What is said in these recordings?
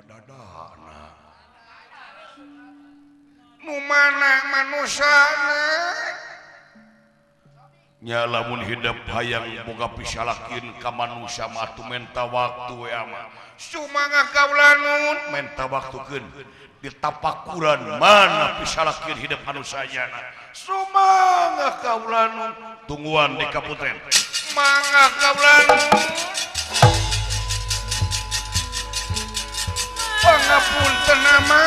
dadana nu mana manusana nya lamun hidup hayang boga pisalakin ka manusia mah atuh menta waktu we ama sumangan kaulanun menta waktukeun ditapakuran mana pisalakin hidup manusia sumangan kaulanun tungguan di kaputren mangga kaulanun pangapunten nama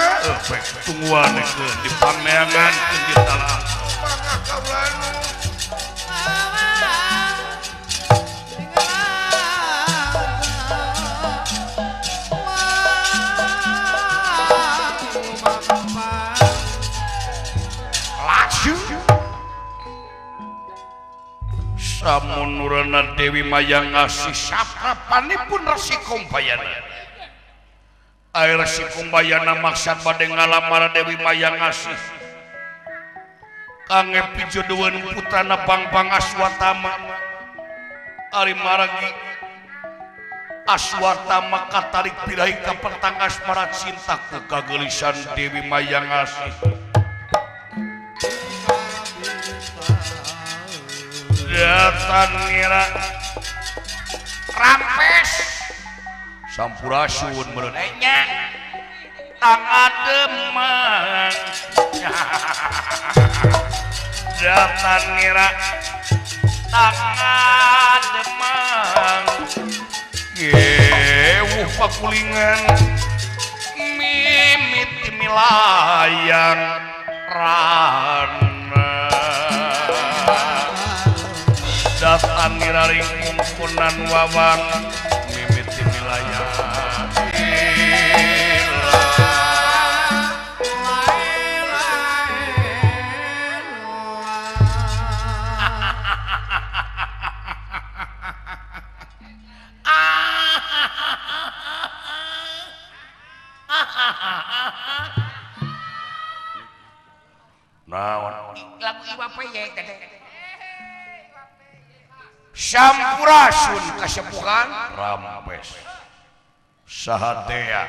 tungguan di pameangan di talang mangga kaulanun samun nurana Dewi Mayang ngasih saprapanipun Resi Kumbayana air Resi Kumbayana maksud bade ngalamar Dewi Mayang ngasih kangge pijodohan putrana Pangpang Aswatama ari maragi Aswatama katarik pirahi ka petang asmara cinta ku kagelisan Dewi Mayang ngasih datang ngira rampes sampurasun merenenya tangademang datang ngira tangademang gewuh pakulingan mimit milayang rana datang ngiraring kumpunan wawan mimiti wilayah lagu iwape ya sampurasun kasepuhan rampes sahadea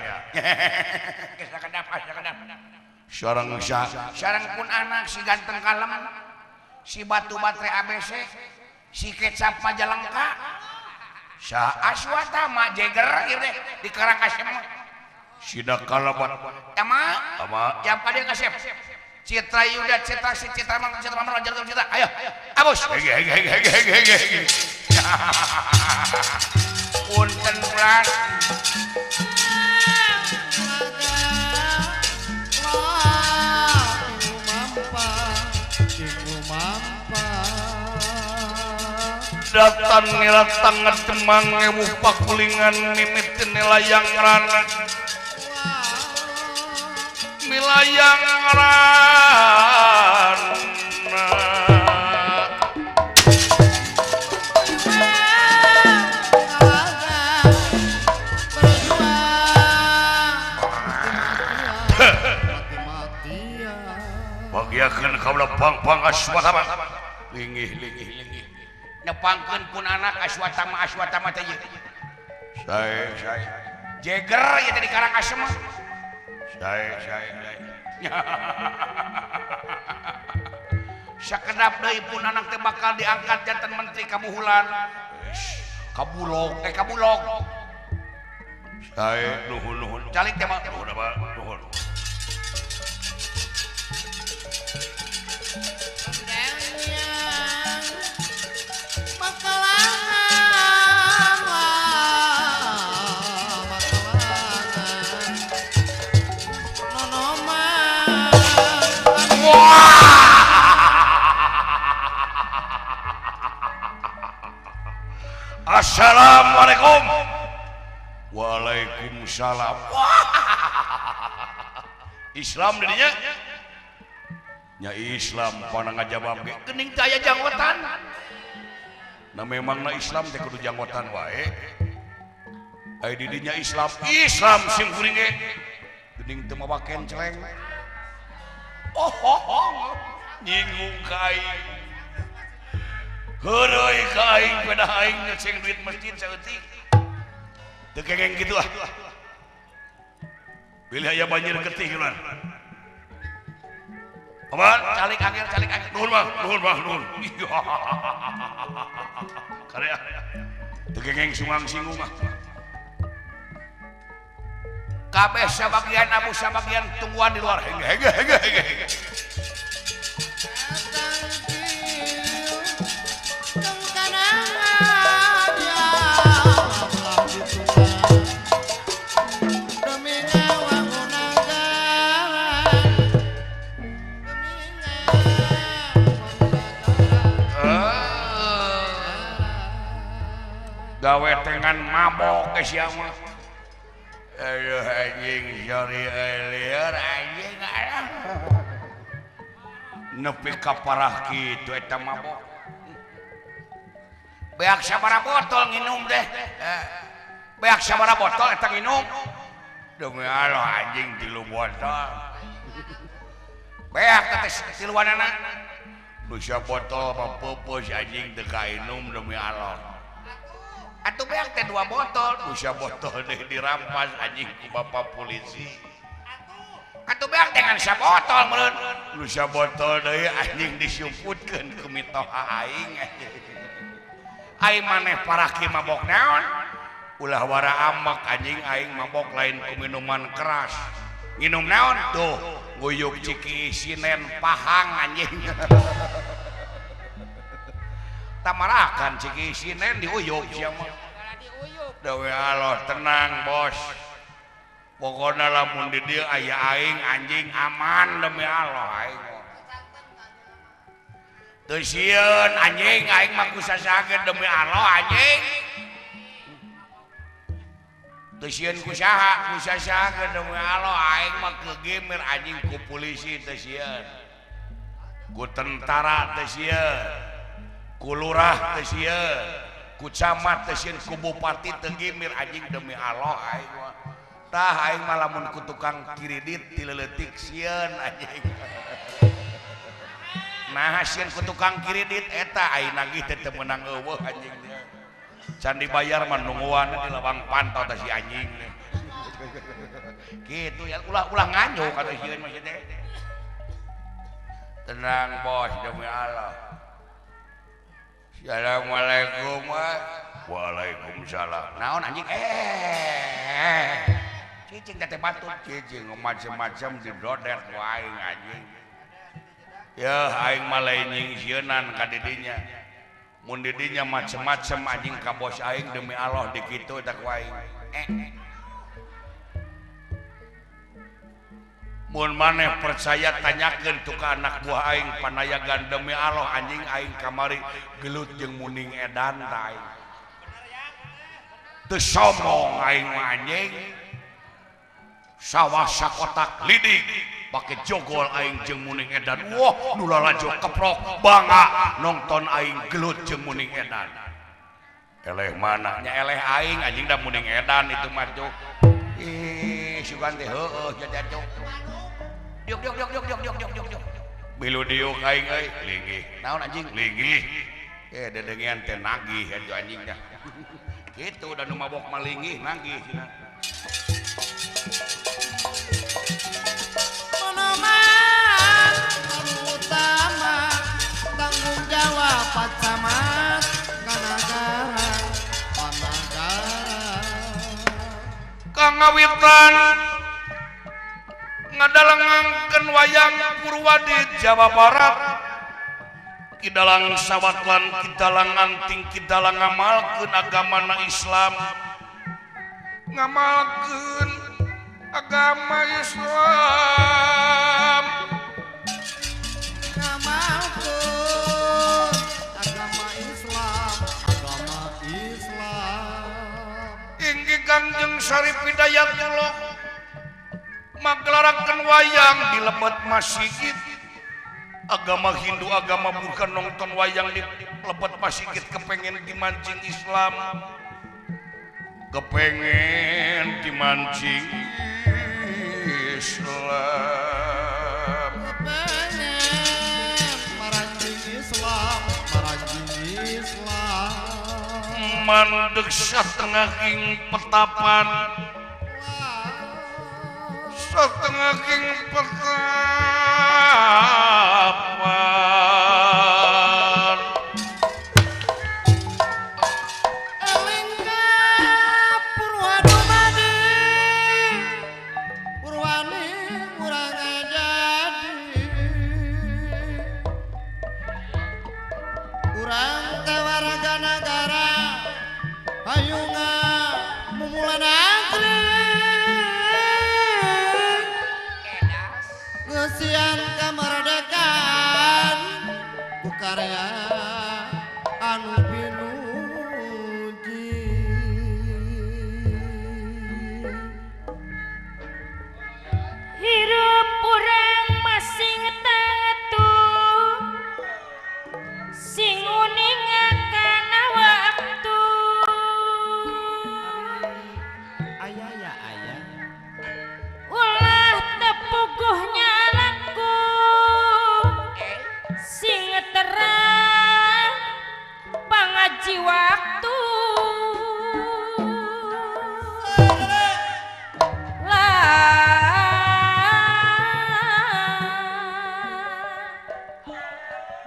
sareng pun anak si ganteng kalem si batu batre ABC si kecap Majalengka sa Aswatama Jeger gitu di Karangkasem sidak kalabat ama jam pada kasep Citra Yuda Citra si Citra Mang Citra Mang Raja Citra ayo abos punten bulan datang ngira tangan demang ngewu pakulingan mimit nilayang rana milayang rana bagiakeun kaula Pangpang Aswatama linggih nepangkeun pun anak Aswatama teh saya Jeger ya tadi Karangkasem saya sakedap deui pun anak teh bakal diangkat janten menteri kabuhulan kabulog saya nuhun calik teh mah nuhun Assalamualaikum. Waalaikumsalam. Islam dirinya nya Islam pana ngajawab ge geuning teh aya janggotan. Nah memangna Islam teh kudu janggotan wae. Ai di dinya Islam sim kuring ge geuning teu mawaken celeng. Nyinggung kai. Heureui ka aing pada aing nyeceng duit masjid saeutik. Teu kengeng kitu ah. Pilih aya banjir getih ulah. Aman, calik angin. nuhun. Karya. Tegengeng sungang singgung mah. Kabeh sabagian abu sabagian tungguan di luar. Hege. Gawe dengan mabok ke siapa? Aduh anjing, sorry liar anjing. Nepi ka parah kitu eta mabok. Beak sabaraha botol nginum deh. Beak sabaraha botol eta nginum. Demi Allah anjing 3 botol. Beak teh tiluanana. Nu botol mah peupeus anjing teu kainum demi Allah. Atuh beak teh 2 botol. Nu botol deui dirampas anjing ku bapak polisi. Atuh beak dengan sabotol meureun. Nu botol deui anjing disumputkeun ku mitoha aing. Aing maneh parah ki mabok naon? Ulah wara amak anjing aing mabok lain ku minuman keras. Nginum naon? Tuh, nguyuk ciki sinen pahang anjing. Tamarakan ciki sinen diuyuk siapa? Dewe Allah tenang bos. Pokoknya lamun di dieu aya aing anjing aman demi Allah aing. Teu sieun anjing aing mah kusasageun demi Allah anjing. Teu sieun kusaha kusasageun demi Allah aing mah kegimir anjing ku polisi teu sieun. Ku tentara teu sieun. Ku lurah teu sieun. Ku camat teu sieun, ku bupati teu gimir anjing demi Allah aing mah. Tah aing mah lamun ku tukang kredit ti leuletik sieun anjing. Nah sieun ku tukang kredit eta aing nagih teh meunang eueuh anjing. Can dibayar mah nungguan di lawang pantau teh si anjing. Gitu ya ulah nganyo kata sieun mah teh. Tenang bos demi Allah. Assalamualaikum. Waalaikumsalam. Naon anjing? Cicing teh batut. Cicing macam-macam didodet wae anjing. Ya aing mah lain nyingsieunan ka didinya. Mun didinya macam-macam anjing ka bos aing demi Allah di kitu eta ku aing. Mun maneh percaya tanyakeun tu ka anak buah aing panayagan demi Allah anjing aing kamari gelut jeung muning edan ta aing. Teu sombong aing mah anjing. Sawah sakotak lidik pake jogol aing jeung muning edan. Wah, nu lalajo keprok bangga nonton aing gelut jeung muning edan. Eleh mana nya eleh aing anjing da muning edan itu mah cuk. Ih, sugan teh heueuh jajak. Diuk. Milu diuk aing euy, linggih. Naon anjing? Linggih. Dedengian teh nagih atuh anjing dah. Kitu da nu mabok malinggih nagih cenah. Monoman utama tanggung jawab pacamat kanagara Kangawitan ngadalangankeun wayang Purwadi Jawa Barat. Kidalang sawatlan kidalang anting kidalang ngamalkeun agamana Islam. Ngamalkeun agama Islam. ngamalkeun agama Islam Inggih Kangjeng Syarif Hidayatullah magelarakeun wayang di lebet masjid. Agama Hindu agama Buddha nonton wayang di lebet masjid kepengen dimancing Islam. Kepengen dimancing Islam. kepengen maranjing Islam Mandeg satengah ing petapan setengah king petapan Elingka Purwadumadi Purwani kurang jadi kurang tewaraga negara hayunga mumula negeri ngesian kemerdekaan ku karya anu pinuji hirup urang masing tatu sing uning kana waktu ayah ya ayah ulah tepuguhnya laku sing terang pangaji waktu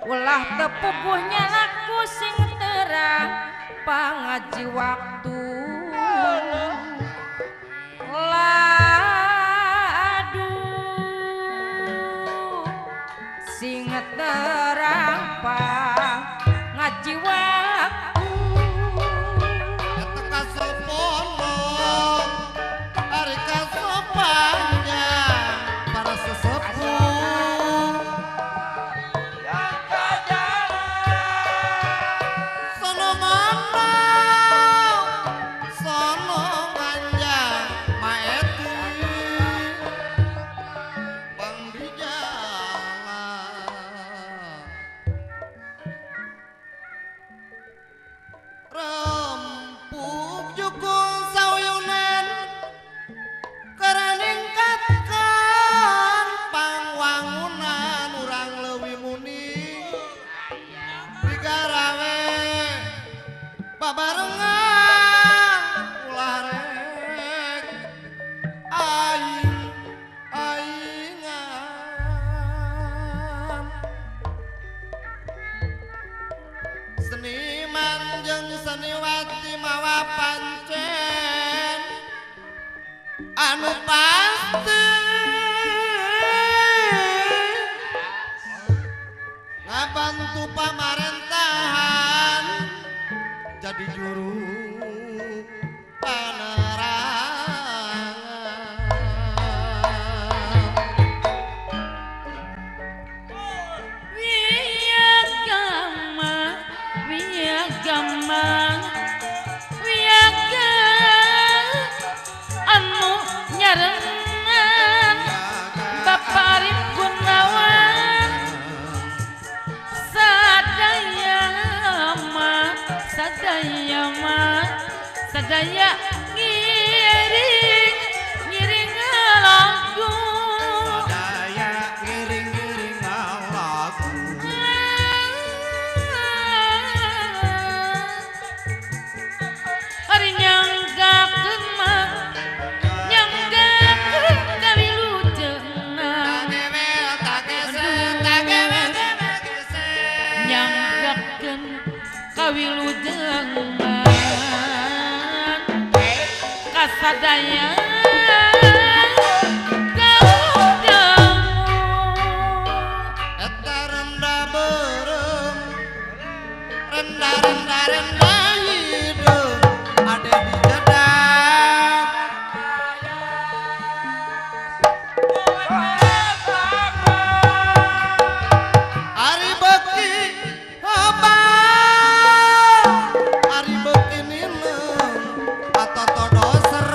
ulah tepuguhnya laku sing terang pangaji waktu laduh sing terang pangaji waktu teka sopono hari kasopannya para sesepuh sono mana sono nganja maeti bang di jalan rempuk jukung sauyunan keraningkatkan pangwangunan urang leuwih muni digarawe babarengan ulah rek aing-aingan seniman jeung seniwati mawa pancen anu pasti ngabantu pamarentahan jadi juru penerangan wiagama wiagama wiaga anu nyarengan Bapak Arif Gunawan sadaya mah sadaya ngiring ngiring lagu daya ngiring-ngiring lagu hari nyanggakeun mah nyanggakeun kawilujengan nyanggakeun kawilujengan kasadaya eta rendah berem rendah hidup ada di dedak hari beki obat hari beki minum atau todoser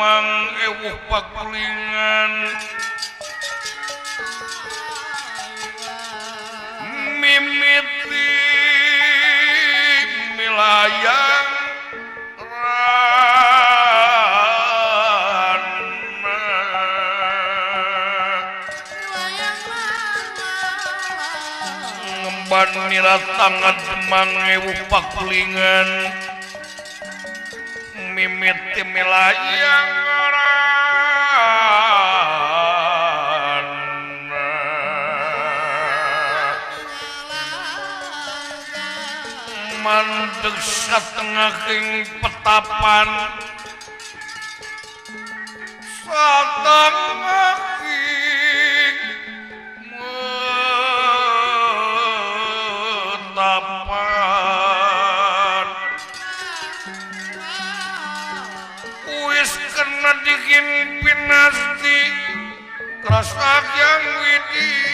Mang ewuh pakulingan mimiti milayang ngemban nirat tangan Mang ewuh pakulingan mimiti milayang mandeg satengahing petapan satengahing petapan wis kena dihimpin nasti kerasa yang widi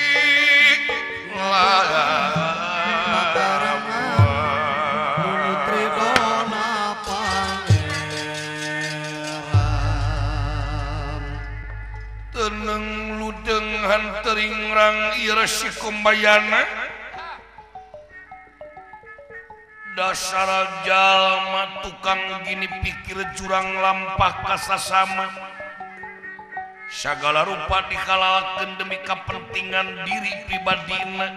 teneng ludeng hanteringrang irasi kumbayana dasar jalma tukang gini pikir jurang lampah kasasama sagala rupa dikalalakeun demi kepentingan diri pribadina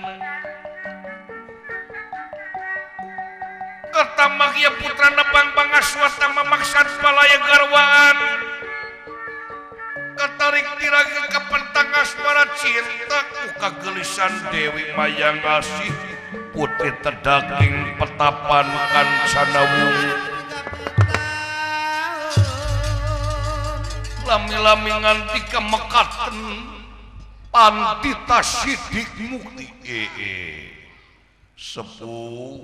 kata magia putrana Bang Bangaswata mamaksad balaya garwaan katarik tiraga kapentang asmara cinta kagelisan Dewi Mayang Asih putri terdaging petapan kancana wungu lami-lami nganti kemekaten pandita sidik mukti sepuh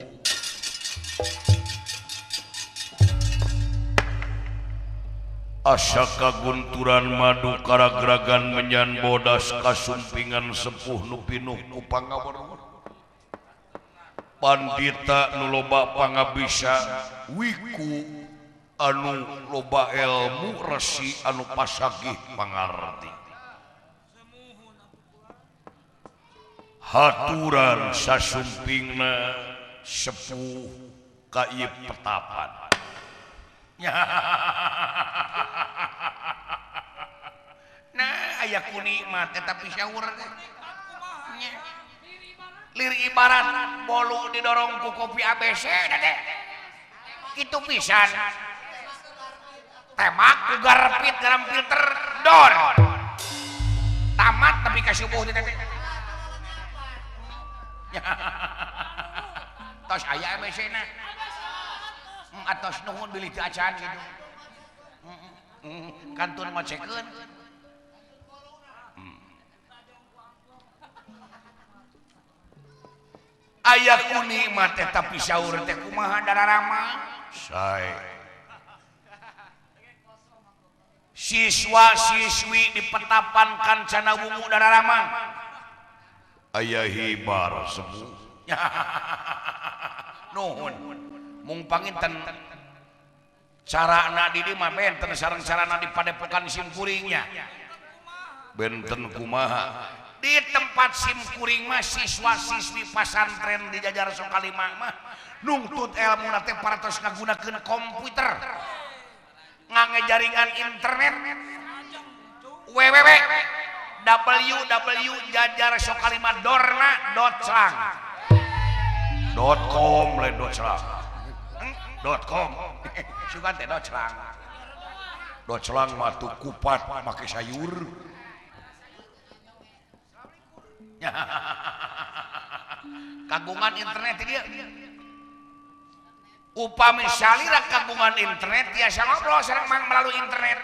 asa kagunturan madu karagragan menyan bodas kasumpingan sepuh nu pinuh ku pangaweruh pandita nu loba pangabisa wiku anu loba ilmu resi anu pasagih pangarti haturan sasumpingna sepuh ka ieu petapan nah aya kunikmat tapi syaur lir ibarat bolu didorong ku kopi ABC deh kitu pisan temak ku garpit dalam filter dor tamat tapi ka subuh teh tos aya ABC na atos nuhun bilih teu acan gitu kantun ngocekeun aya kunikmat teh tapi saur teh kumaha dararama sae siswa-siswi di petapan kancana wungu dararama aya hibar sepuh nuhun mung panginten carana di dieu mah benten sareng carana di padepokan simkuringnya benten kumaha di tempat simkuring mah siswa-siswi pasantren di jajar Sokalima mah nungtut ilmu nate paratos ngagunakeun komputer ngangge jaringan internet www.jajarsokalima.com sugan teh celang matu kupat make sayur kagungan internet dia upami salira kagungan internet tiasa ngobrol sareng mang melalui internet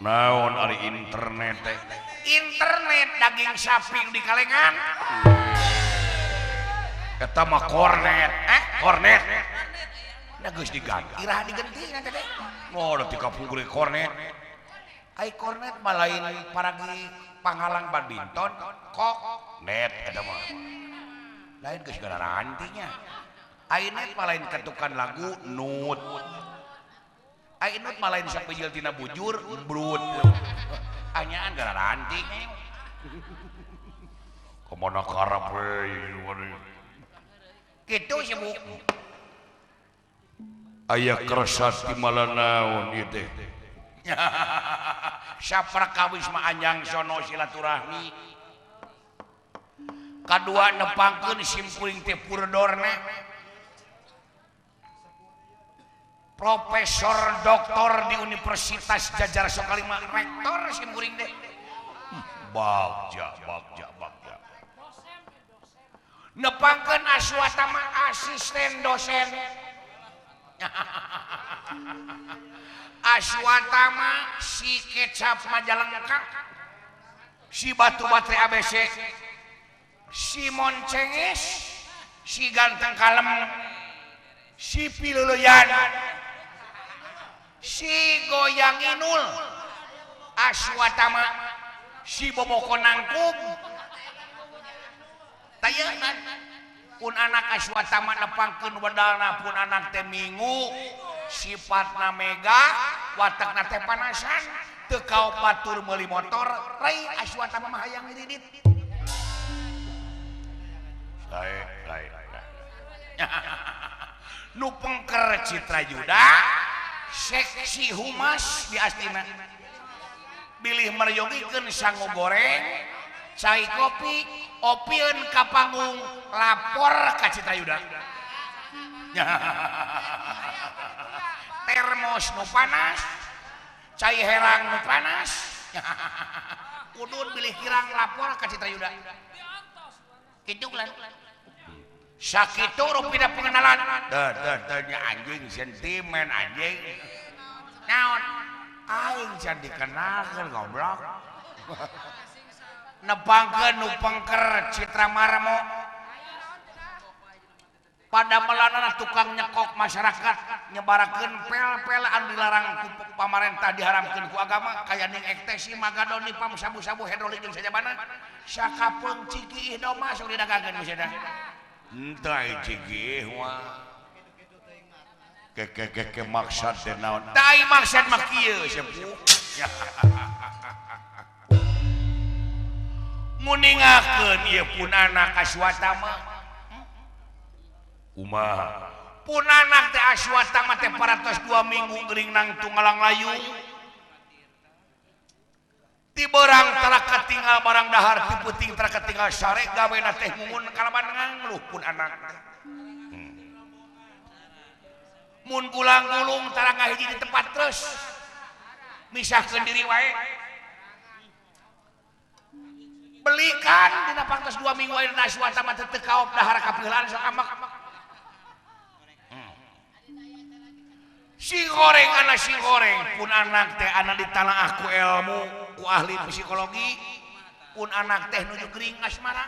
naon ari internet teh internet daging sapi di kalengan eta mah kornet kornet nah geus diganti iraha diganti nanti teh oh da 30 kornet ai kornet mah lain paragi panghalang badminton kok net eta mah lain geus gara rantinya ai net mah lain ketukan lagu nut Inut malain sok pejil tina bujur brut anyaan gara ranting kemana karap gitu sih bu aya keresat di malanaon ieu teh sapra kawis mah anjang sono silaturahmi kadua nepangkeun simkuring teh purdorna Profesor Doktor di Universitas Jajar Sokalima rektor simkuring teh bagja nepangkeun aswatama asisten dosen aswatama si kecap Majalengka si batu baterai ABC si Moncenges si ganteng kalem si Piluluyan si goyang inul aswatama si boboko nangkub tayangan pun anak aswatama nepangkeun wedalna pun anak teh minggu sifatna mega watakna teh panasan teu kaot batur meuli motor rai aswatama mah hayang ngidit lain nu pengker Citra Yuda seksi humas di Astina bilih meryogikeun sangu goreng cai kopi opieun ka panggung lapor ka Citra Yuda termos nu panas cai herang nu panas udun bilih kirang lapor ka Citra Yuda kitu lan sakitu rupina pengenalan nya anjing sentimen anjing naon aing can dikenalkeun goblok nepangkeun nu pengker Citra Marmo pada melanana tukang nyekok masyarakat nyebarakeun pel-pel anu dilarang ku pamarentah diharamkeun ku agama kaya ning ekstasi magadoni pam sabu-sabu hidrolik jeung sajabana sakapeung ciki idoma sok didagakeun misalna entah cigih wah ke maksud teh naon tai maksud mah kieu sepuh muningakeun ieu pun anak aswatama kumaha pun anak teh aswatama teh paratos 2 minggu geuring nang tunggalang layu ti barang tara katinggal barang dahar ti peuting tara katinggal sare gawena teh mungun kalaban ngangluh pun anak mun gulang-gulung tara ngahiji di tempat terus misahkeun diri wae belikan dina pangtos 2 minggu ayeuna aswatama teh teu kaop dahar kapeulaan sok amak si goreng anak si goreng pun anak teh anak ditalaah ku ilmu ku ahli psikologi pun anak teh nuju gering asmara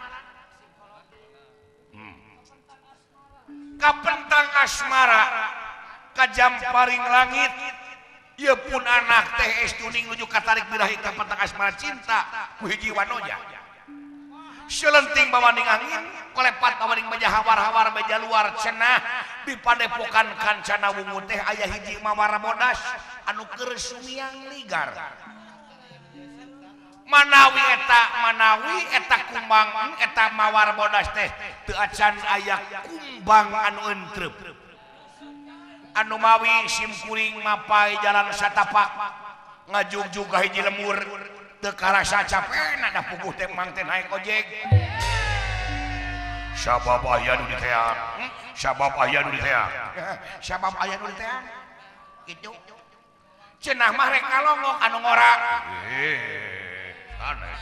kapentang asmara ka jam paring langit ieu pun anak teh estuning nuju katarik birahi ka pentang asmara cinta ku hiji wanoja selenting bawaning angin kolepat bawaning beja hawar-hawar beja luar cenah di padepokan kancana wungu teh aya hiji mawar bodas anu keur sumiang ligar manawi eta kumbang eta mawar bodas teh teu acan aya kumbang anu entrep anu mawi simkuring mapai jalan satapak ngajug-jug ka hiji lemur teu karasa capena da puguh teh mang teh naek ojek sabab aya nu diteang sabab aya nu diteang sabab aya nu diteang kitu cenah mah rek kalongok anu ngora aneh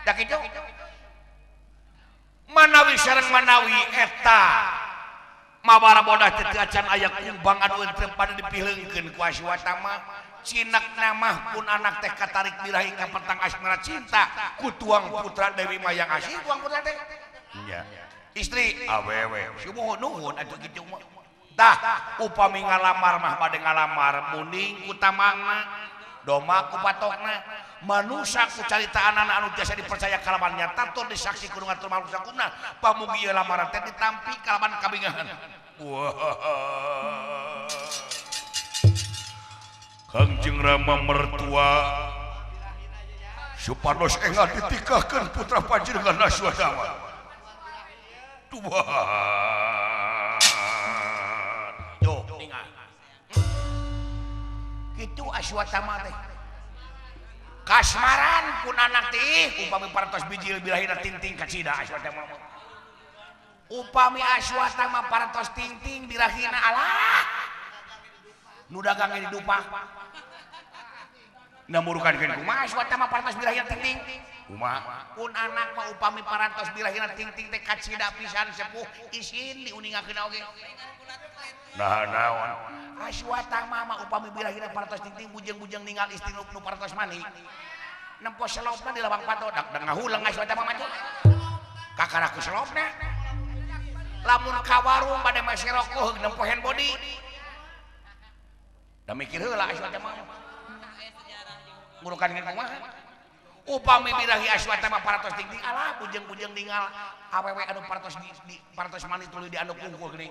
da kitu manawi sareng manawi eta mawar bodas teu acan aya kumbang anu entrep pada dipileungkeun ku aswatama cinak namah pun anak teh katarik birahi ka pentang asmara cinta ku tuang putra Dewi Mayang Asih tuang putra teh nya istri awewe sumuhun nuhun atuh kitu mah tah upami ngalamar mah bade ngalamar muning utamana doma ku patokna manusia ku caritaan anak anu tiasa dipercaya kalaban nyata tur disaksi kudu ngatur manusia kumna pamugi ieu lamaran teh ditampi kalaban kabingahan wah Kangjeng Rama mertua supados enggal ditikahkeun putra panjenengan Aswatama. Tuhan. Tuh, tinggal. Kitu Aswatama teh. Kasmaran pun anak teh upami parantos bijil birahina ting-ting kacida Aswatama. Upami Aswatama parantos ting-ting birahina alah. Nu dagang di dupa. Namurukankeun kumaha Aswatama parantos birahina ting-ting. Kumaha? Pun anak mah upami parantos birahina ting-ting teh kacida pisan sepuh isin diuningakeun oge. Nah naon? Aswatama mah upami birahina parantos ting-ting bujeng-bujeng ninggal istri nu parantos mani. Nempo selopna di lawang patodak dan ngahulang Aswatama mah teh. Kakaraku selopna. Lamun ka warung bade maserokoh nempo handbody. Da mikir heula Aswatama. Murukankeun kumaha? Upami birahi Aswatama parantos ting-ting alah bujeng-bujeng ninggal awewe anu parantos di parantos mani tuluy di anu kungkul geuning.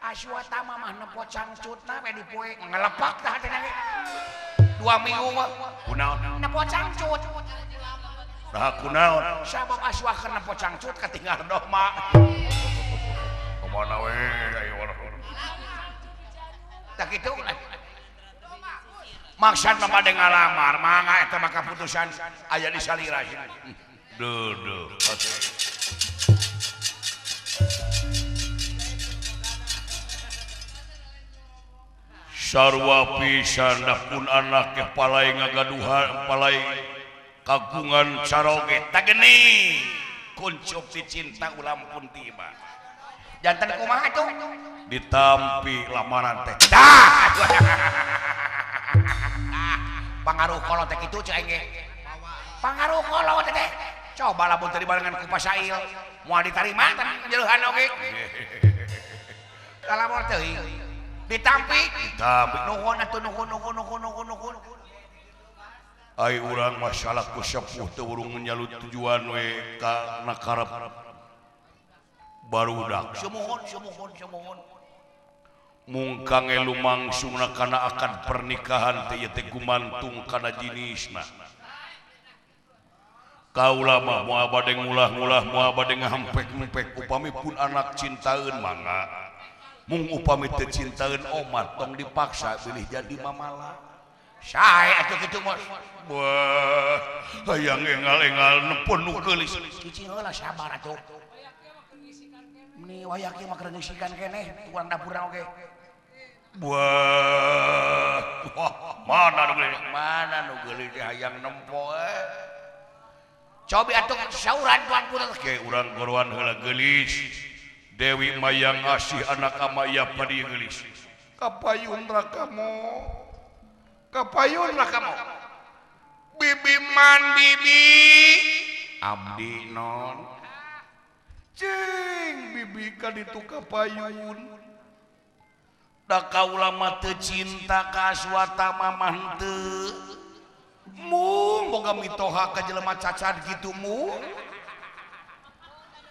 Aswatama mah nepo cangcutna we dipoe ngelepak tah teh ge. 2 minggu mah Kunaon? nepo cangcut. Nah kunaon? Sabab Aswatama nepo cangcut katinggal doh mah. Kemana we? Ayo Tak kitu maksud mah bade ngalamar, mangga eta mah kaputusan aya di salira. Duh. Sarwa pisan pun anak ke palai ngagaduhan, palai kagungan saroge tageni kuncup si cinta ulam pun tiba. Jantan kumaha tuh? Ditampi lamaran teh. Pangaruh kolot teh kitu cai ge. Pangaruh kolot teh. Coba lamun teu dibarengan ku pasail, moal ditarima teh jeleuhan oge. Kalamor teuing. Ditampi. Nuhun atuh nuhun. Ai urang masalah ku sepuh teu urung nyalut tujuan we ka nakarep barudak. Sumuhun. Mungkang lumangsungna kana akad pernikahan teh teh gumantung kana jinisna. Kaula mah moal bade ngulah-ngulah moal bade ngahampek-hampek upami pun anak cintaeun mangga. Mung upami teu cintaeun omat tong dipaksa bilih jadi mamala. Sae atuh kitu mah. Wah, hayang engal-engal nepon nu geulis. Cicing heula sabar atuh. Meni wayaki mah keur ngisikan keneh tukang dapurna oge. Wah, mana nu geulis teh hayang nempo Cobi atuh sauran tuan pura. Ke urang goroan heula geulis. Dewi Mayang asih anak amaya padi geulis. Kapayun kamu. Bibi man bibi. Abdi non. Cing bibi ka ditu kapayun. Da kaula mah teu cinta ka Aswatama mah henteu. Mung boga mitoha ka jelema cacat kitu mung.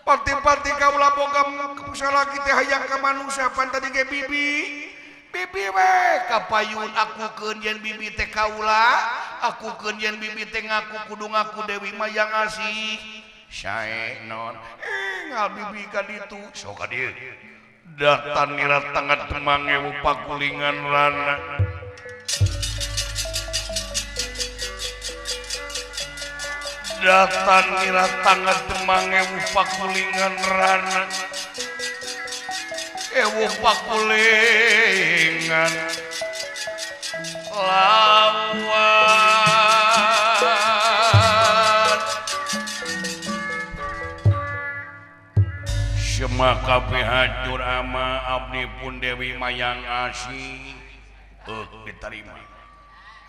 Pati-pati kaula boga salah kitu hayang ka manusia pan tadi ge bibi. Bibi we kapayun akukeun yen bibi teh kaula, akukeun yen bibi teh ngaku kudu ngaku Dewi Mayang asih. Sae non. Ngal bibi ka ditu. Sok ka dieu. Datan nira tangan temangewu pakulingan rana. Datan nira tangan temangewu pakulingan rana. Ewu pakulingan lawan. Semua kabeh hancur ama abdi pun Dewi Mayang asih. Diterima.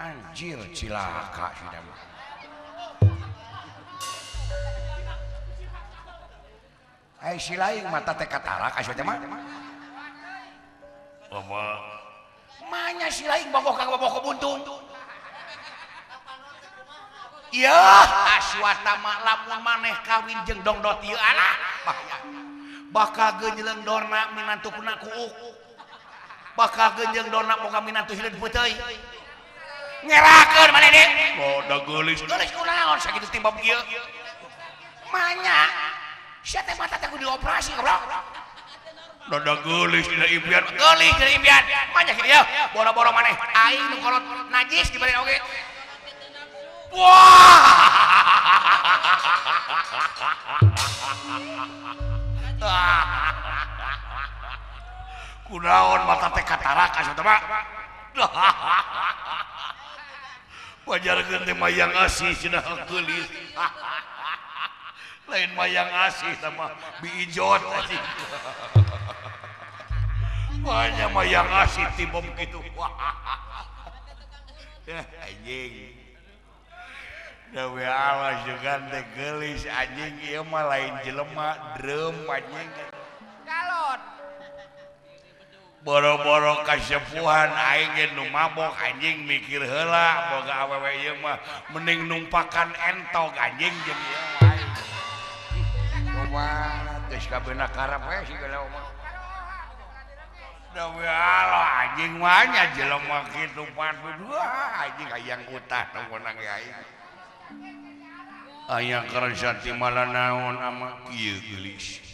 Anjir cilaka sudah. Ai silaing mata teh katarak asuh teh mah. Apa? Manya silaing bogoh ka bogoh buntung. Ya, Aswatama lamun maneh kawin jeung dongdot ieu alah bahaya. Bakal geunjeuleng dorna minantuna kuuk. Bakal geunjeung dorna boga minantu hileud peuteui. ngerakeun mana deh oh da geulis gelis kunaon sakitu timbab kieu manya sia teh mata teh kudu dioperasi goblok da geulis dina impian gelis dari impian manya kieu ya boro-boro maneh aing nu kolot najis dibari oge wah kunaon mata teh katarak asa teh mah wajarkeun teh mayang asih cenah geulis lain mayang asih sama biijot anjing banyak mayang asih timbom gitu anjing dawe awas juga teh geulis anjing ieu mah lain jelema drum anjing galon boro-boro kasepuhan aing ge nu mabok anjing mikir heula boga awewe ieu mah mending numpakan entog anjing jeung ieu mah kumaha geus kabena karep we sigala mah dawe Allah anjing mah nya jelema kitu padu anjing hayang utah tongkonang aing aya kerja ti malah naon ama ieu geulis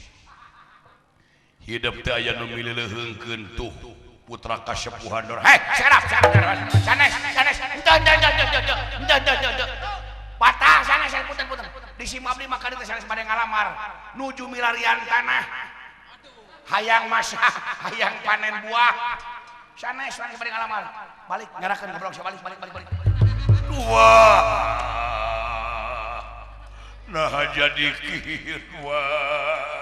hidup teh aya nu mileuleungkeun tuh putra kasepuhan dor hei sarap sanes patah sanes punten di Simabli maka dieu sanes bade ngalamar nuju milarian tanah hayang masak hayang panen buah sanes bade ngalamar balik ngarakeun goblok balik wah nah jadi kieu wah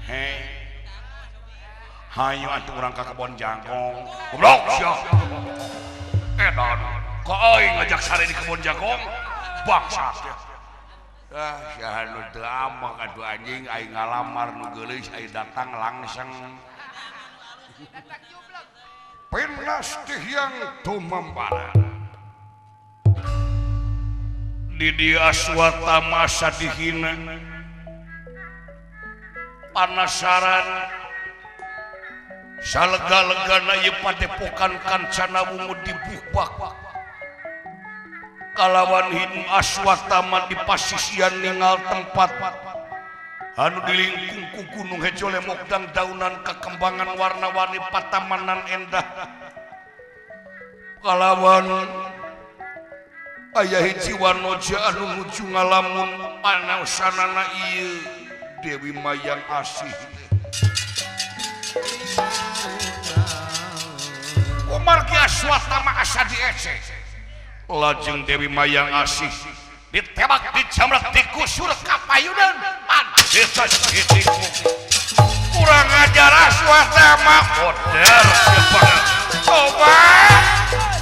hei hayu atuh urang ka kebon jangkong goblok sia edan ka aing ngajak sare di kebon jangkong bangsat sia nu teu amah atuh anjing aing ngalamar nu geulis aing datang langsung penas teh yang tumambara di dia aswatama sadihina panasaran salega-legana ieu padepokan kancana wungu dibubak kalawan hidung aswatama di pasisian ningal tempat anu dilingkung ku gunung hejo lemok dan daunan kekembangan warna-warni patamanan endah kalawan aya hiji wanoja anu nuju ngalamun panasanana ieu Dewi Mayang Asih Umar Ki Aswatama asa diece lajeng Dewi Mayang Asih ditembak dijamret dikusur kapayunan pandesan titik kurang ajar Aswatama order coba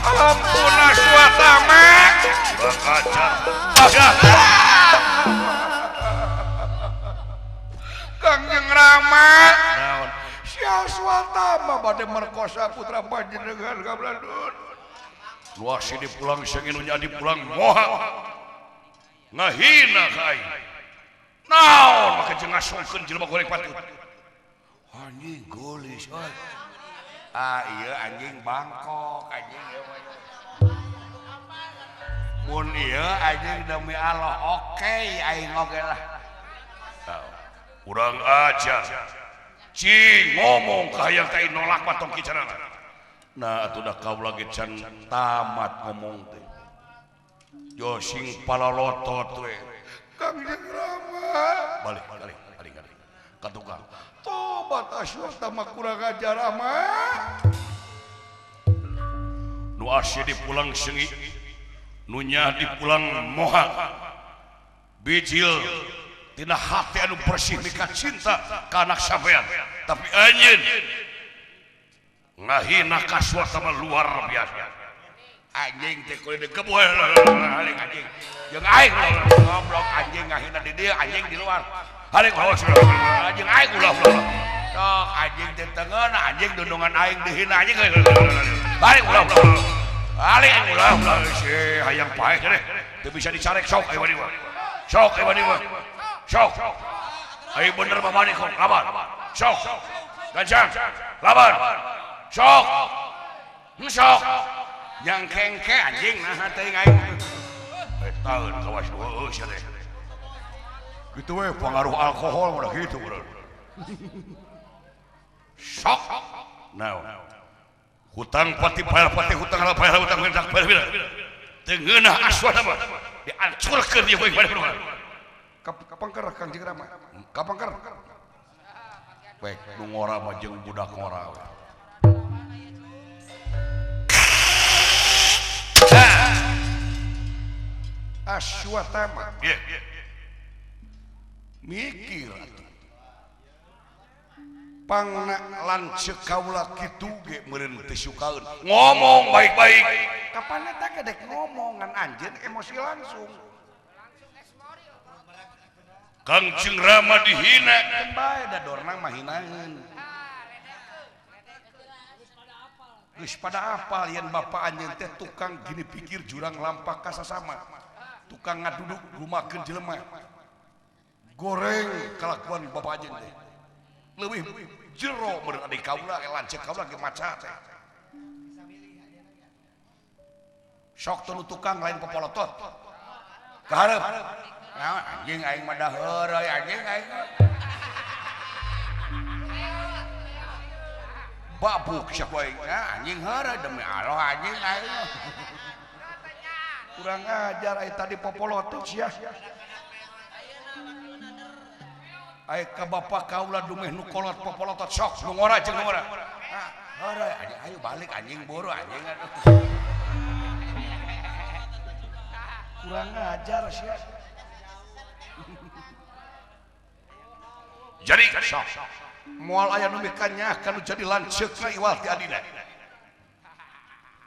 ampun Aswatama kurang ajar Kangjeng Rama naon si Aswatama bade merkosa putra panjenengan kabladun luas di pulang senginu jadi pulang moha ngahina ka aing naon maka jeung ngasongkeun jelema goreng patut anjing geulis euy ieu anjing Bangkok anjing ieu mun ieu anjing demi Allah oke aing oge lah kurang aja cing ngomong kahayang teh nolak patong kicanan nah atuh da kaula ge can tamat ngomong teh yo sing palalotot we Kangjeng Rama balik ka tukang tobat Aswatama kurang ajar Rama nu asih dipulang sengi nu nyah dipulang moha bijil tina hati anu bersih mika cinta ka anak sampean tapi anjeun ngahina ka Aswatama luar biasa anjing teh kudu dikebuh haling anjing jeung aing goblok anjing ngahina di dieu anjing di luar haling anjing aing ulah sok anjing teh tengeun anjing dundungan aing dihina anjing haling haling ulah si hayang paeh teh teu bisa dicarek sok aya wani sok aya wani sok ayo bener mamani kok laban sok gancang laban sok sok yang kengke anjing nah teuing aing tahun kawas sia teh gitu we pengaruh alkohol udah gitu bro sok now hutang pati hutang mendak teu ngeunah aswana mah diancurkeun ieu bae kapangker Kang Jigra mah kapangker baik nu ngora mah jeung budak ngora aswatama mikir pangna lanceuk kaula kitu ge meureun teu sukaeun ngomong baik-baik kapan eta gedek ngomongan anjeun emosi langsung Kangjeng Rama dihina kan bae da dorna mah hinaeun geus pada apal yen bapak anjeun teh tukang gini pikir jurang lampak ka sasama tukang ngaduduk rumakeun jelema goreng kelakuan bapak anjeun teh leuwih jero meureun adi kaula lanceuk kaula ge maca teh sok teu tukang lain popolotot ka hareup anjing aing mah da heureuy anjing aing babuk sak wae anjing heureuy demi Allah anjing aing kurang ajar aya tadi popolotot sia aya ka bapak kaula dumeh nu kolot popolotot sok nu ngora jeung nu ngora heureuy anjing ayo balik anjing buru anjing kurang ajar sia jadi moal aya nu mikanya kanu jadi lanceuk iwal ti adina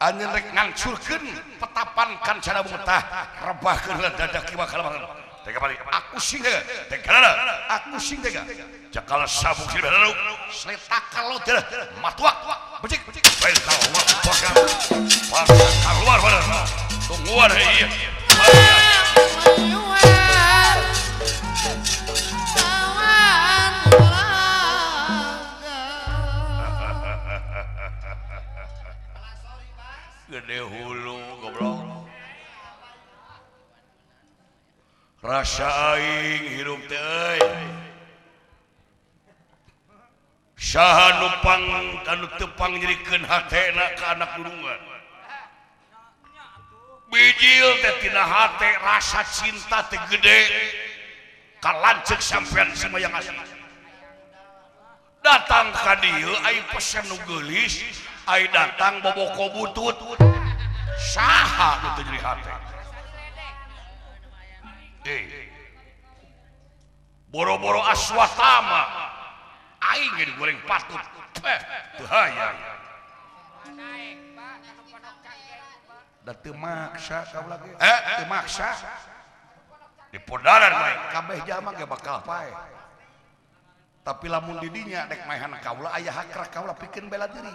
anjeun rek ngancurkeun petapan kancana mutah rebahkeun dadak kiwa kalamahan tega balik aku sing tega tega aku sing tega jakal sabuk sih baru sletak kalau teh matuak becik bae kaluar keluar bener tungguan ieu gede hulu goblok rasa aing hirup teh euy saha nu kanu teu pangnyrikeun hatena ka anak gulungan bijil teh tina hate rasa cinta teh gede ka lanceuk sampean samayang asli datang ka dieu ai pesen nu geulis ai datang boboko butut saha nu teu nyeri hate boro-boro aswatama aing ge digoreng patut teu hayang da teu maksa kaula ge teu maksa di podaran main kabeh jalma ge bakal pae tapi lamun di dinya dek maehan kaula aya hak kaula pikeun bela diri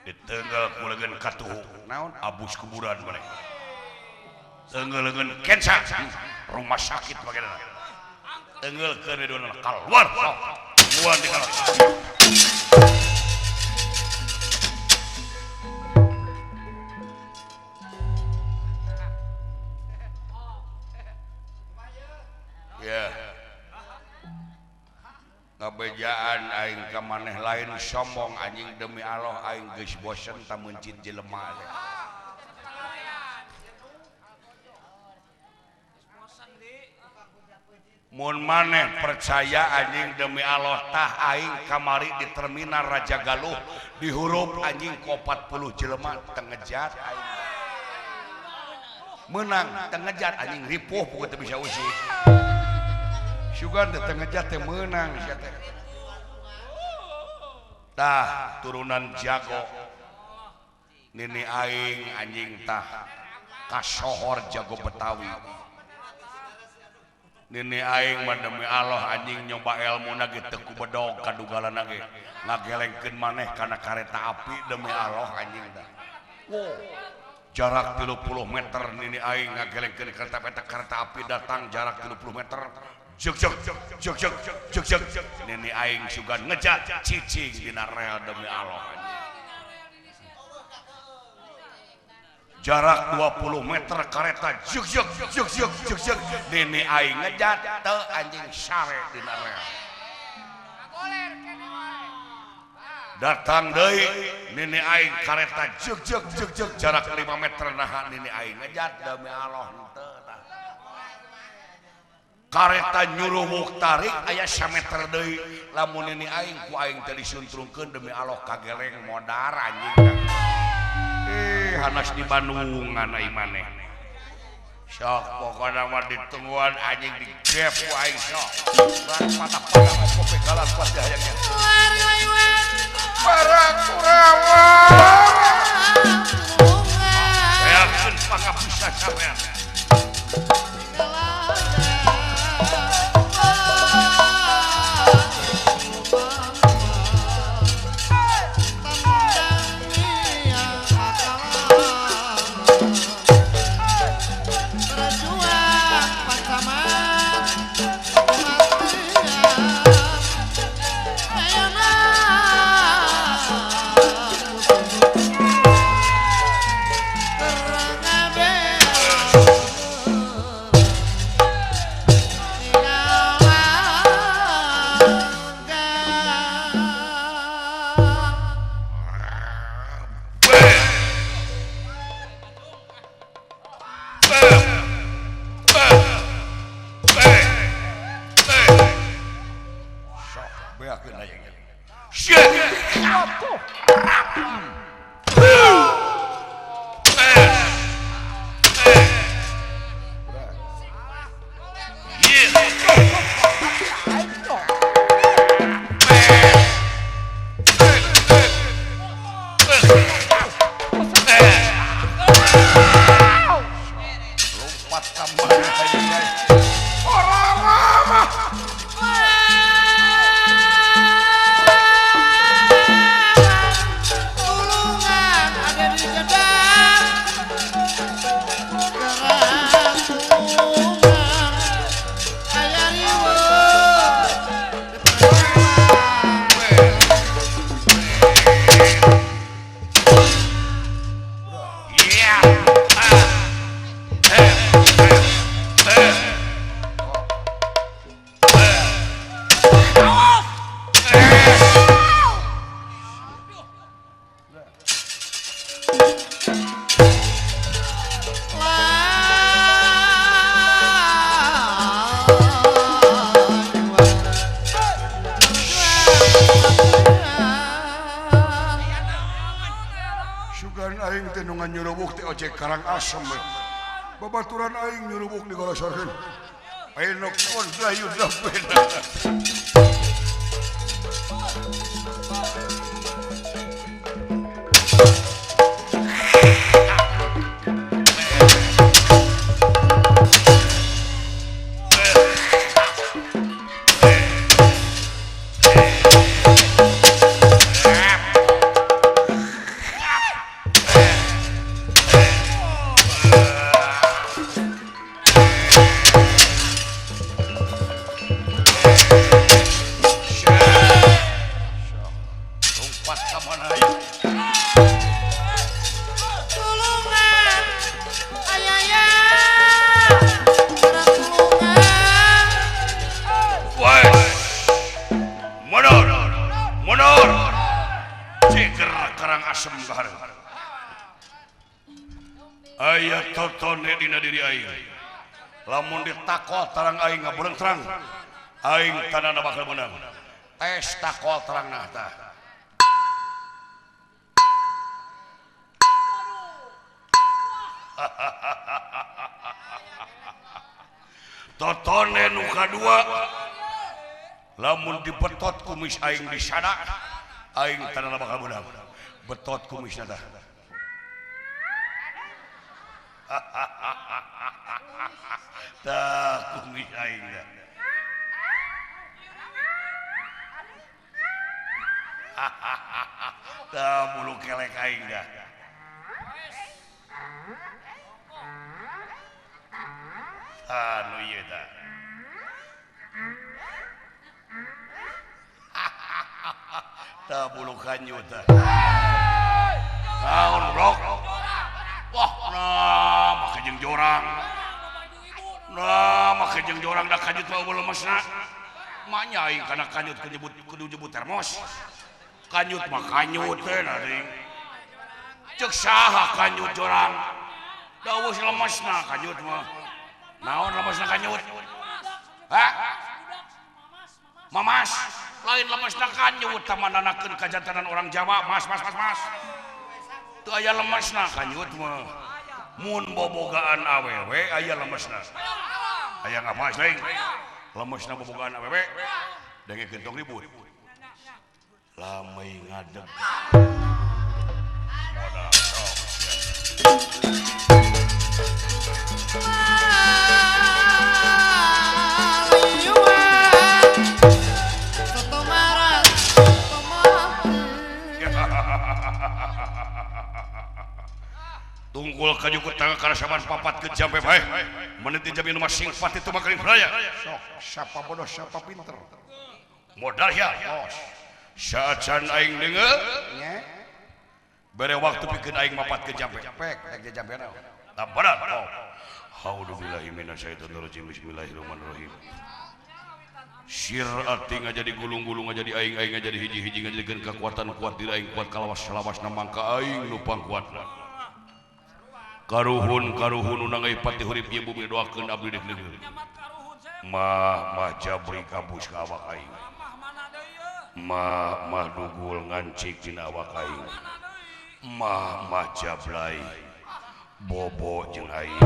ditenggal kulegeun katuhu naon abus kuburan maneh tenggeuleukeun kensa rumah sakit bagana tenggeulkeun dona keluar keluar di kana ya ngabejaan aing ka maneh lain sombong anjing demi Allah aing geus bosen ta mencit jelema mun maneh percaya anjing demi Allah tah aing kamari di terminal Raja Galuh dihurup anjing ku 40 jelema tengejat aing menang tengejat anjing ripuh pokoknya teu bisa usih sugan teh tengejat teh menang sia teh tah turunan jago nini aing anjing tah kasohor jago Betawi nini aing mah demi Allah anjing nyoba ilmuna ge teu kubedog kadugalanna ge ngagelengkeun maneh kana kareta api demi Allah anjing tah jarak 30 meter nini aing ngagelengkeun kereta api datang jarak 30 meter jek nini aing sugan ngejat cicing dina rel demi Allah jarak 20 meter kereta juk Nini aing ngejat teu anjing sare dina rel datang deui Nini aing kereta juk jarak 5 meter naha Nini aing ngejat demi Allah henteu tah kareta nyuruh tarik aya 1 meter deui lamun Nini aing ku aing teh disuntrungkeun demi Allah kageleng modar anjing hanas di Bandung nganai maneh sok pokoknya mah ditungguan anjing di grab ku aing sok patah-patah opo pegalan pas dayangnya barang kurawa beakeun pangabisa sampean Karang asem babaturan aing nyurubuk di golosorkeun ayeuna kon layu dapena aya totone dina diri aing lamun ditakol terang aing ngabeureng terang aing tandana bakal menang tes takol terangna tah totone nu kadua lamun dibetot kumis aing di sana aing tandana bakal menang betot kumisna tah tak kumis aing dah tak bulu kelek aing dah anu ieu tah tak bulu kanyu tah naon rok wah jorang nah make jeung jorang da kanyut mah lemesna mak nyai kana kanyut kudu nyebut termos kanyut mah kanyut teh nari cek saha kanyut jorang dawuh lemesna kanyut mah naon lemesna kanyut hah mamas lain lemesna kanyut tamananakeun kajantanan orang Jawa mas teu aya lemesna kanyut mah mun bobogaan awewe aya lemesna aya ngapa sing lemesna bobogaan awewe dengekeun tong ribut lamai ngadeg modal tunggul kaju ku tangga kana saban papat ke jampe bae menit jamin rumah singpat itu mah kering raya sok siapa bodoh siapa pinter modal ya saacan aing deungeu nya bere waktu pikeun aing mapat ke jampe pek ke jampe na tabaran A'udzubillahi minasyaitonir rajim bismillahirrahmanirrahim sir arti ngajadi gulung-gulung ngajadi aing ngajadi hiji-hiji ngajadikeun kekuatan kuat diri aing kuat kalawas-lawasna mangka aing nu pangkuatna karuhun unangai pati hurip ieu bumi doakeun abdi dek negeri mah jabri kabus ka awak aing mah dugul ngancik dina awak aing mah jablay bobo jeung aing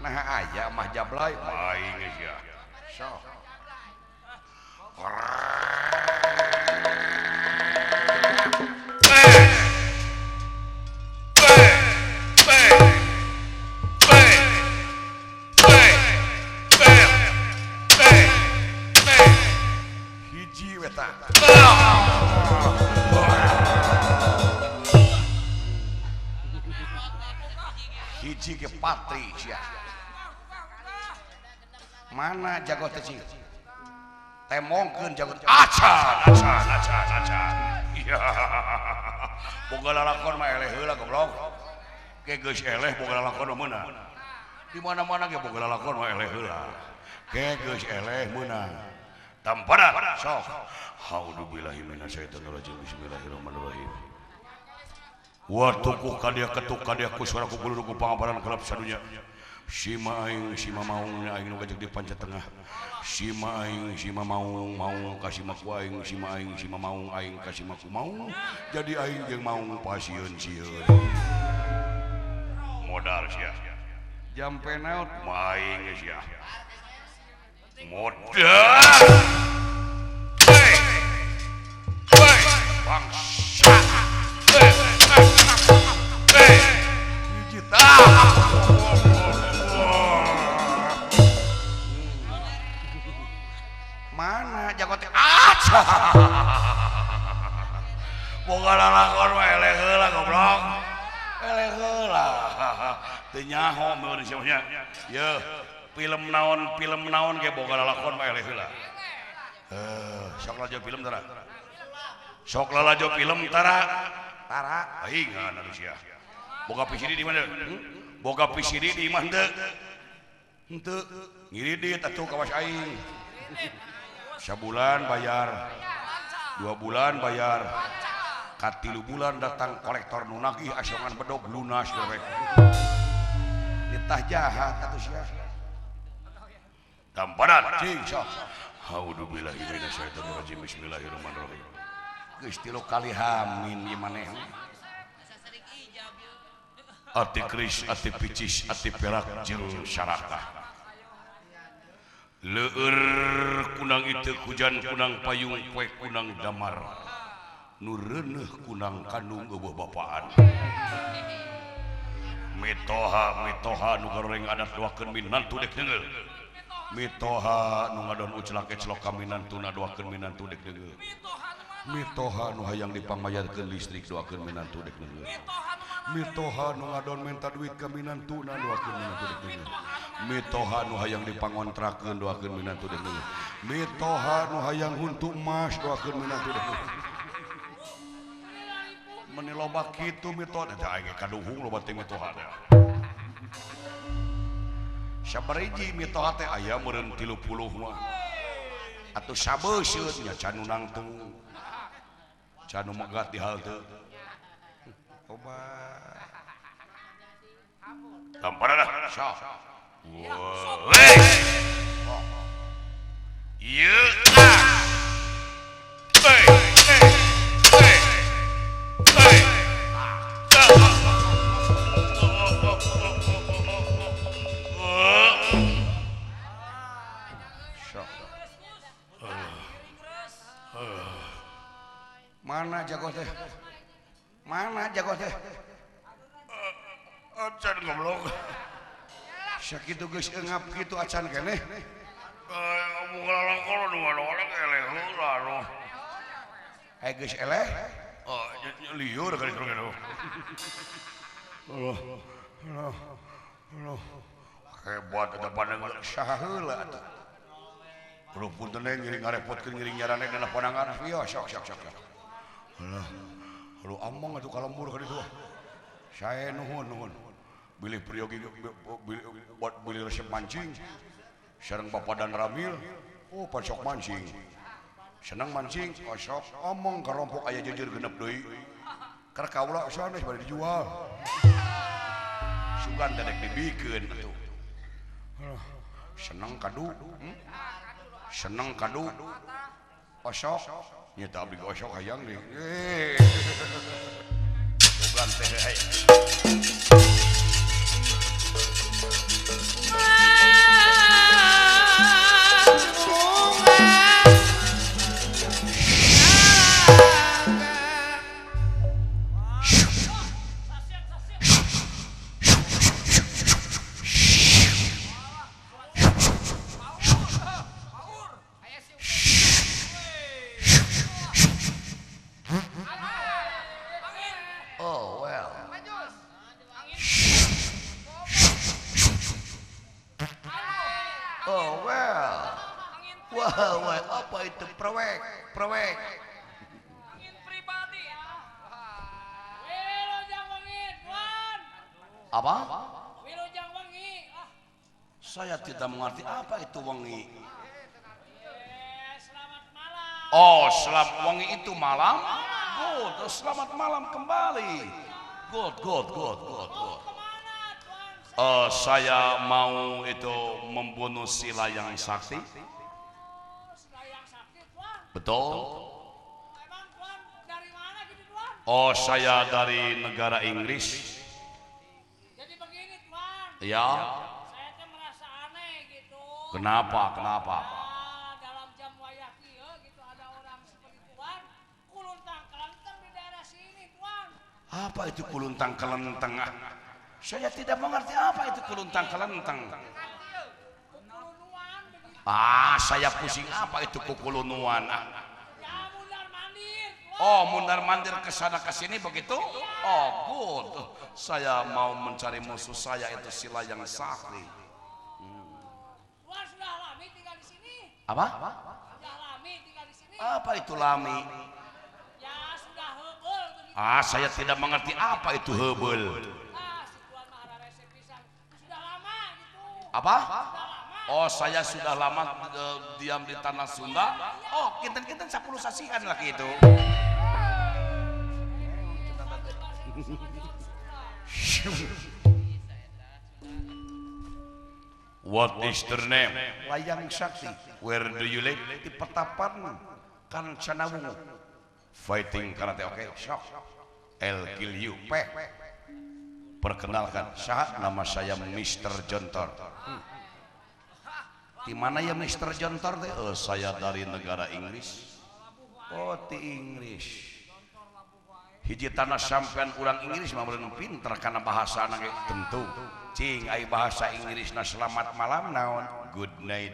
nah aya mah jablay mah aing geus ya sok hiji ke patri sia mana jago teh cing temongkeun jago acan iya boga lalakon mah eleh heula goblok ke geus eleh boga lalakon mah meunang di mana-mana ge boga lalakon mah eleh heula ke geus eleh meunang tampana sok a'udzubillahi minasyaitonir rajim bismillahirrahmanirrahim watuku kadia ketuk kadia ku suara ku bulu ku pangabaran kelap sadunya sima aing sima maung aing nu gajeg di panca tengah sima aing sima maung kasih maku aing sima maung aing kasih maku maung jadi aing jeung maung pasieun sieun modal sia jampe naot maing sia modal bangsa mana jago teh aca boga lalakon mah eleh heula goblok eleh heula teu nyaho meureun sia ye film naon ge boga lalakon mah eleh heula sok lajo film tara sok lalajo film tara aing ngana sia boga PCD di mana boga PCD di imah henteu ngiridit atuh kawas aing sabulan bayar 2 bulan bayar ka 3 bulan datang kolektor nu nagih asongan bedog lunas derek ditah jahat atuh sia gamparan cing sok a'udzubillahi minasyaitonir rajim bismillahirrahmanirrahim geus 3 kali hamin ieu maneh ati keris, ati picis, ati perak, jeung syarakah leur kunang itu hujan kunang payung poe kunang damar nu reuneuh kunang kandung eueuh bapaan metoha nu goreng adat doakeun minantu dek deungeur metoha nu ngadon uclak eclok ka minantuna doakeun minantu dek deungeur mitoha nu hayang dipangmayarkeun listrik doakeun minantu dek deungeur mitoha nu ngadon minta duit ka minantuna doakeun minantu dek deungeur mitoha nu hayang dipangontrakeun doakeun minantu dek deungeur mitoha nu hayang huntu emas doakeun minantu dek deungeur meni loba kitu mitoha da aing kaduhung loba teh mitoha sabariji mitoha teh aya meureun 30 mah atuh sabeusieut nya can nangtung can megat di halte obat tamparadah sok weh ieu mana jago teh acan goblok sakitu geus eungap kitu acan keneh ngomong lalakol nu orang eleh heula nu geus eleh liur kali kitu hebat eta pandang saha heula atuh kudu punten ngiring ngarepotkeun ngiring nyarane dina pandangan ieu sok lu among atuh kalembur ka ditu saya nuhun bilih priyogi bilih resep mancing sareng Bapak dan Ramil pasok mancing senang mancing sok omong karompok aya jejer genep deui keur kaula sanes bari dijual sugan dedek dibikeun atuh seneng kadu osok nyata abdi osok hayang deui sugan teh aya apa itu prewek angin pribadi Wilujeng Wengi Tuan apa Wilujeng Wengi saya tidak mengerti apa itu wengi selamat malam selamat wengi itu malam good selamat malam kembali good kemana Tuan saya mau itu membunuh si Layang Sakti betul emang Tuan dari mana gitu Tuan saya dari negara Inggris jadi begini Tuan ya saya tuh merasa aneh gitu kenapa dalam jam wayah kieu gitu ada orang seperti Tuan kuluntang kelenteng di daerah sini Tuan apa itu kuluntang kelenteng saya tidak mengerti apa itu kuluntang kelenteng kukulunuan begitu saya pusing apa itu kukulunuan ya mundar mandir mundar mandir kesana kesini begitu good saya mau mencari musuh saya itu si Layang Sakti Tuan sudah lami tinggal di sini apa sudah lami tinggal di sini apa itu lami ya sudah heubel begitu saya tidak mengerti apa itu heubel si Tuan mah ada resep pisan sudah lama gitu apa sudah lama saya sudah lama diam di tanah Sunda kinten-kinten 10 sasihan lagi itu what is their name Layang Sakti where do you live di Petapan Kancanawungu fighting karate sok I'll kill you perkenalkan nama saya Mr. Jontor di mana ya Mr. Jontor teh saya dari negara Inggris di Inggris hiji tanah sampean urang Inggris mah meureun pinter kana bahasana ge tentu cing ai bahasa Inggrisna selamat malam naon good night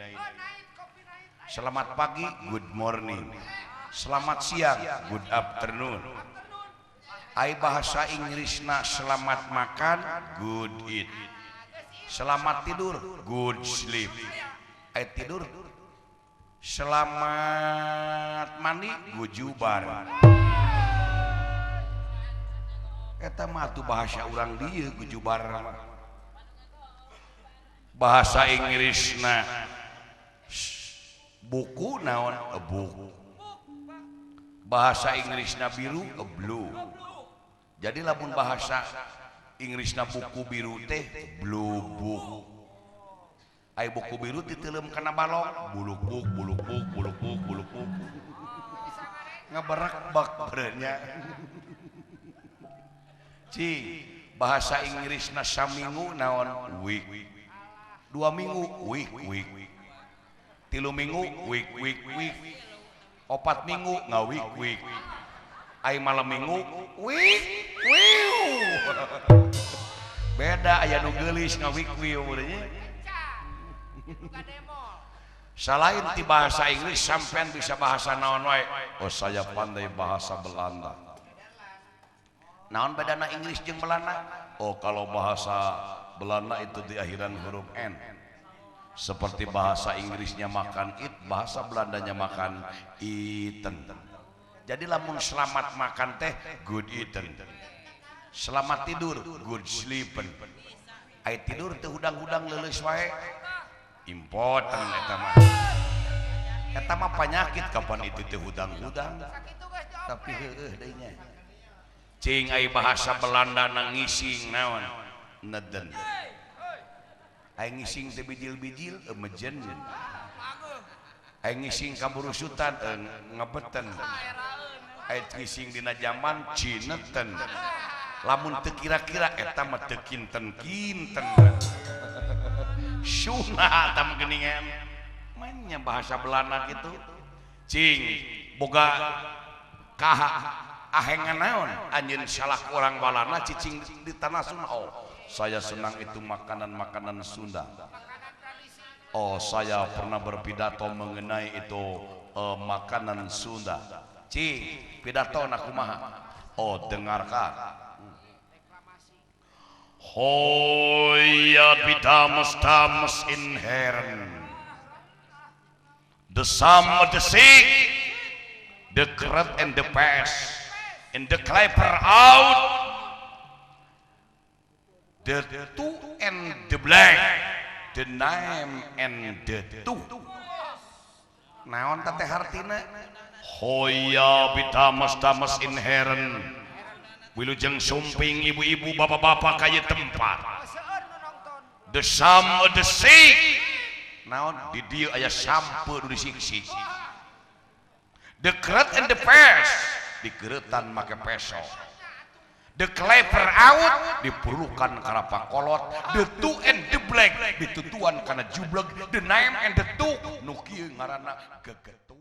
selamat pagi good morning selamat siang good afternoon ai bahasa Inggrisna selamat makan good eat selamat tidur good sleep ai tidur selamat mandi good jubar eta mah tuh bahasa urang dieu good jubar bahasa Inggrisna buku naon a book, bahasa Inggrisna biru a blue. Jadi lamun bahasa Inggrisna buku biru teh blue book. Ai buku biru diteuleum kana balong buluk-buk buluk-buk buluk-buk buluk-buk. Ngaberak bak berenya. Bahasa Inggrisna saminggu naon week. 2 minggu week. 3 minggu week. 4 minggu week. Ai malam minggu week. Beda aya nu geulis week urang. Selain di bahasa Inggris sampean bisa bahasa naon wae. Oh saya pandai bahasa Belanda. Naon bedana Inggris jeung Belanda? Oh kalau bahasa Belanda itu di akhiran huruf N. Seperti bahasa Inggrisnya makan it, bahasa Belandanya makan eaten. Jadi lamun selamat makan teh good eaten. Selamat tidur good sleepen. Ai tidur teh hudang-hudang leuleus wae. Important eta mah penyakit kapan itu teh hudang-hudang. Tapi heueuh deui nya. Cing ai bahasa Belanda na ngising naon? Neden. Ai ngising teh bijil-bijil emejen. Ai ngising kaburusutan ngebeten. Ai ngising dina zaman cineten. Lamun teu kira-kira eta mah teu kinten-kinten. Sunah tam geuningan. Mainnya bahasa Belanda gitu. Cing boga kaha ahengan naon anjeun salah orang balana cicing di tanah Sunda. Oh, saya senang itu makanan-makanan Sunda. Oh, saya pernah berpidato mengenai itu makanan Sunda. Cing, pidato na kumaha? Oh, dengarkan. Hoya bidamus inherent. The sum of the sick, the great and the past, and the clever out, the two and the black, the name and the two. Naon teh hartina? Hoya bidamus inherent. Wilujeng sumping ibu-ibu bapak-bapak kaya tempat. The sum of the sick. Naon di dieu aya sampe nu disiksik. The great and the past digeureutan make peso. The clever out dipurukan karapa kolot. The two and the black ditutuan kana jublek. The name and the two nu kieu ngaranna gegetuk.